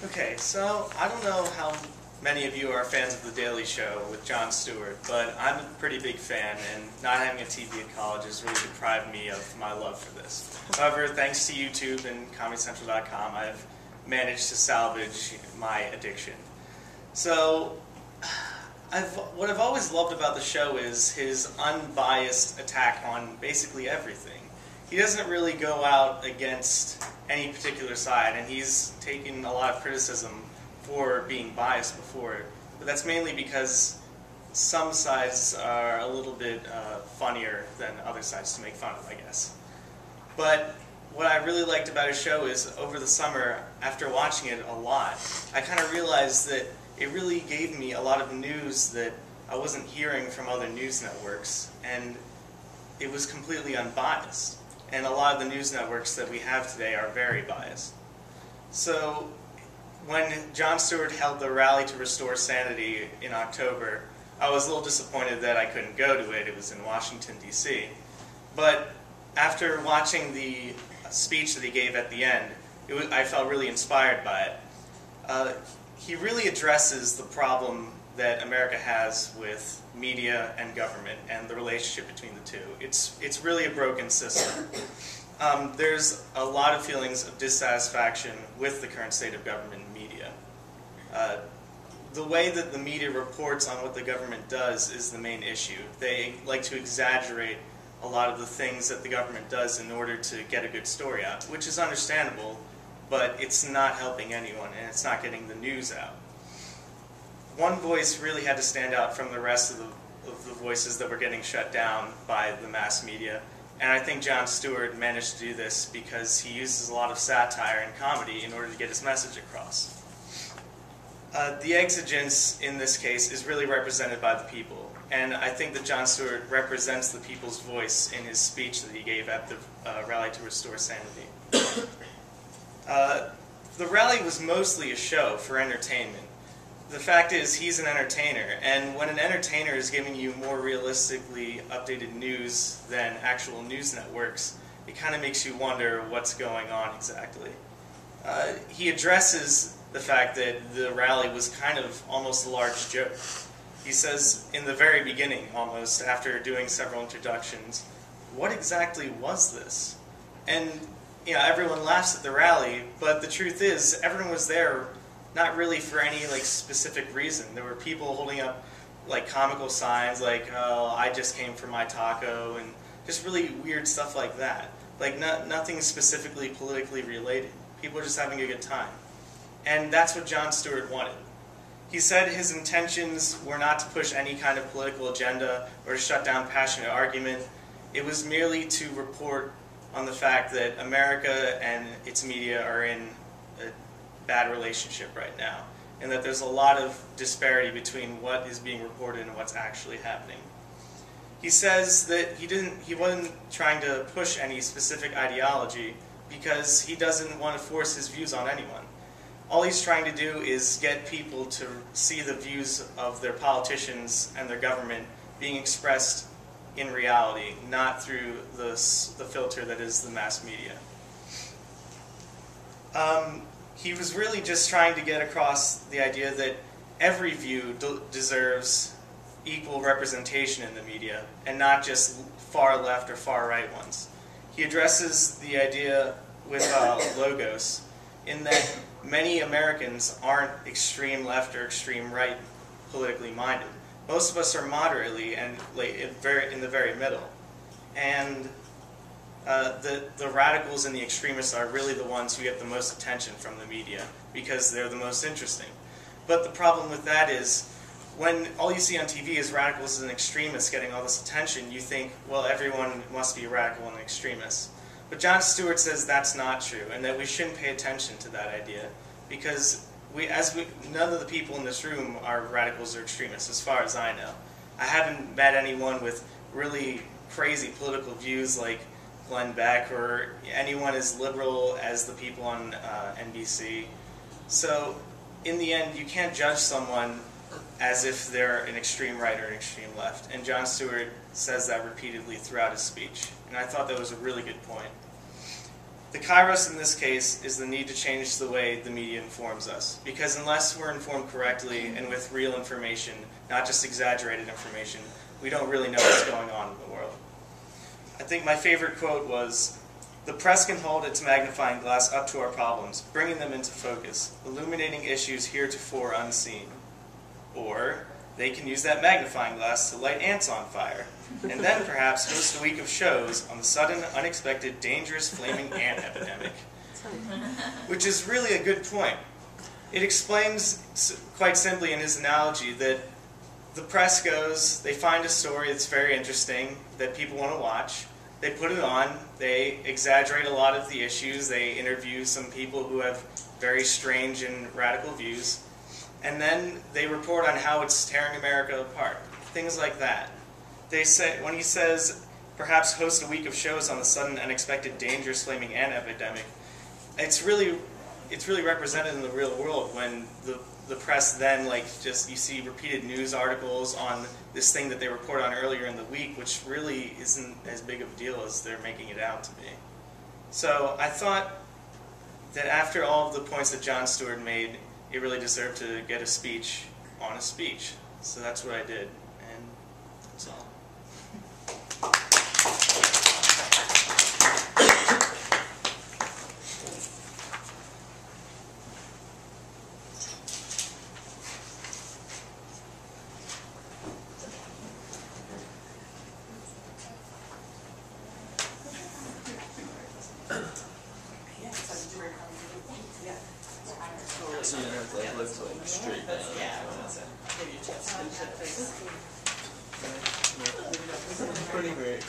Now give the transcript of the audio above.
Okay, so I don't know how many of you are fans of The Daily Show with Jon Stewart, but I'm a pretty big fan, and not having a TV at college has really deprived me of my love for this. However, thanks to YouTube and ComedyCentral.com, I've managed to salvage my addiction. So, what I've always loved about the show is his unbiased attack on basically everything. He doesn't really go out against any particular side, and he's taken a lot of criticism for being biased before. But that's mainly because some sides are a little bit funnier than other sides to make fun of, I guess. But what I really liked about his show is over the summer, after watching it a lot, I kind of realized that it really gave me a lot of news that I wasn't hearing from other news networks, and it was completely unbiased. And a lot of the news networks that we have today are very biased. So when Jon Stewart held the Rally to Restore Sanity in October, I was a little disappointed that I couldn't go to it. It was in Washington, D.C. But after watching the speech that he gave at the end, I felt really inspired by it. He really addresses the problem that America has with media and government and the relationship between the two. It's really a broken system. There's a lot of feelings of dissatisfaction with the current state of government and media. The way that the media reports on what the government does is the main issue. They like to exaggerate a lot of the things that the government does in order to get a good story out, which is understandable, but it's not helping anyone, and it's not getting the news out. One voice really had to stand out from the rest of the voices that were getting shut down by the mass media, and I think Jon Stewart managed to do this because he uses a lot of satire and comedy in order to get his message across. The exigence in this case is really represented by the people, and I think that Jon Stewart represents the people's voice in his speech that he gave at the Rally to Restore Sanity. The rally was mostly a show for entertainment. The fact is, he's an entertainer, and when an entertainer is giving you more realistically updated news than actual news networks, it kind of makes you wonder what's going on exactly. He addresses the fact that the rally was kind of almost a large joke. He says in the very beginning, almost, after doing several introductions, what exactly was this? And everyone laughs at the rally, but the truth is, everyone was there not really for any specific reason. There were people holding up comical signs like, oh, I just came for my taco, and just really weird stuff like that. Nothing specifically politically related. People were just having a good time. And that's what Jon Stewart wanted. He said his intentions were not to push any kind of political agenda or to shut down passionate argument. It was merely to report on the fact that America and its media are in a bad relationship right now, and that there's a lot of disparity between what is being reported and what's actually happening. He says that he wasn't trying to push any specific ideology because he doesn't want to force his views on anyone. All he's trying to do is get people to see the views of their politicians and their government being expressed in reality, not through the filter that is the mass media. He was really just trying to get across the idea that every view deserves equal representation in the media, and not just far left or far right ones. He addresses the idea with Logos, in that many Americans aren't extreme left or extreme right politically minded. Most of us are moderately and in the very middle. And the radicals and the extremists are really the ones who get the most attention from the media because they're the most interesting. But the problem with that is when all you see on TV is radicals and extremists getting all this attention, you think, well, everyone must be a radical and extremist. But Jon Stewart says that's not true, and that we shouldn't pay attention to that idea because none of the people in this room are radicals or extremists, as far as I know. I haven't met anyone with really crazy political views like Glenn Beck or anyone as liberal as the people on NBC. So in the end, you can't judge someone as if they're an extreme right or an extreme left. And Jon Stewart says that repeatedly throughout his speech. And I thought that was a really good point. The kairos in this case is the need to change the way the media informs us. Because unless we're informed correctly and with real information, not just exaggerated information, we don't really know what's going on in the world. I think my favorite quote was, "The press can hold its magnifying glass up to our problems, bringing them into focus, illuminating issues heretofore unseen." Or, "They can use that magnifying glass to light ants on fire, and then perhaps host a week of shows on the sudden, unexpected, dangerous, flaming ant epidemic." Which is really a good point. It explains quite simply in his analogy that the press goes, they find a story that's very interesting, that people want to watch, they put it on, they exaggerate a lot of the issues, they interview some people who have very strange and radical views, and then they report on how it's tearing America apart. Things like that. They say, when he says, perhaps host a week of shows on the sudden, unexpected, dangerous, flaming ant epidemic, it's really represented in the real world when the press then, like, just, you see repeated news articles on this thing that they reported on earlier in the week, which really isn't as big of a deal as they're making it out to be. So I thought that after all of the points that Jon Stewart made, it really deserved to get a speech on a speech. So that's what I did, and that's all. So you don't have to like look like straight down. Pretty great.